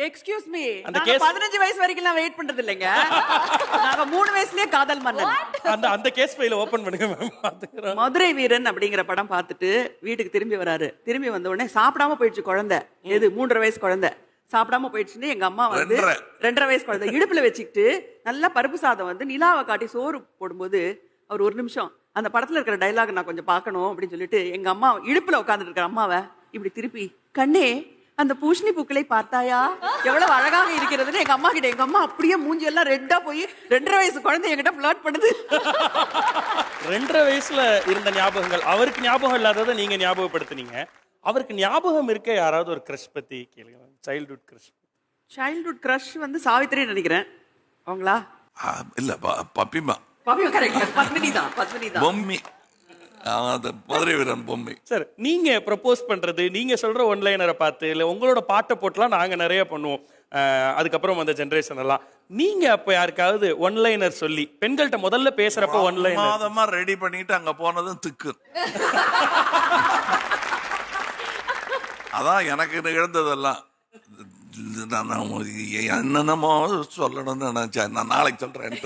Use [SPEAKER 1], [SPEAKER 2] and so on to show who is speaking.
[SPEAKER 1] Excuse me,
[SPEAKER 2] அந்த
[SPEAKER 1] நாங்க
[SPEAKER 2] case
[SPEAKER 1] 15 வயசு வரைக்கும் நான் வெயிட் பண்றது இல்லைங்க. நாங்க 3 வயசுலயே காதல் மன்னன்.
[SPEAKER 2] அந்த கேஸ் ஃபைல ஓபன் பண்ணுங்க மேம், பாத்துக்கிறோம்.
[SPEAKER 1] மதுரை வீரன் அப்படிங்கிற படம் பார்த்துட்டு வீட்டுக்கு திரும்பி வராரு. திரும்பி வந்த உடனே சாப்பிடாம போயிடுச்சு குழந்தை. எது 3.5 வயசு குழந்தை சாப்பிடாம போயிடுச்சுன்னு எங்க அம்மா வந்து 2.5 வயசு குழந்தை இடுப்புல வச்சுக்கிட்டு நல்லா பருப்பு சாதம் வந்து நிலாவை காட்டி சோறு போடும்போது அவர் ஒரு நிமிஷம் அந்த படத்துல இருக்கிற டைலாக் நான் கொஞ்சம் பார்க்கணும் அப்படின்னு சொல்லிட்டு எங்க அம்மா இடுப்புல உட்கார்ந்துட்டு இருக்கிற அம்மாவை இப்படி திருப்பி, கண்ணே அந்த பூஷணி பூக்களை பார்த்தாயா எவ்வளவு அழகாக இருக்கிறதுன்னு எங்க அம்மா கிட்ட. எங்க அம்மா அப்படியே மூஞ்சி எல்லாம் ரெட்டா போய் 2.5 வயசு குழந்தை என்கிட்ட ஃபிளர்ட் பண்ணுது.
[SPEAKER 2] 2.5 வயசுல இருந்த ஞாபகங்கள் அவருக்கு ஞாபகம் இல்லாததை நீங்க ஞாபகப்படுத்துனீங்க. அவருக்கு ஞாபகம் இருக்க யாராவது ஒரு கிரஷ் பத்தி கேளுங்க. Childhood crush.
[SPEAKER 1] சைல்ட்ஹுட் கிரஷ் வந்து சாவித்திரி நினைக்கிறேன். அவங்களா?
[SPEAKER 3] இல்ல பப்பிமா.
[SPEAKER 1] Puppy correct. பத்மினி தான்.
[SPEAKER 3] பொம்மி. மதுரை வீரன் பொம்மி.
[SPEAKER 2] சார், நீங்க ப்ரப்போஸ் பண்றது, நீங்க சொல்ற ஒன்லைனரை பார்த்து இல்ல உங்களோட பாட்டை போட்டுலாம் நாங்க நிறைய பண்ணுவோம். அதுக்கப்புறம் அந்த ஜெனரேஷன் எல்லாம் நீங்க அப்ப யாருக்காவது ஒன்லைனர் சொல்லி பெண்கள்கிட்ட முதல்ல பேசுறப்ப ஒன்லைனர்
[SPEAKER 3] மாதமா ரெடி பண்ணிட்டு அங்க போனதும் திக்கு. அதான் எனக்கு நிகழ்ந்ததெல்லாம். என்னென்னமோ சொல்லணும்னு நினைச்சேன். நான் நாளைக்கு சொல்றேன்.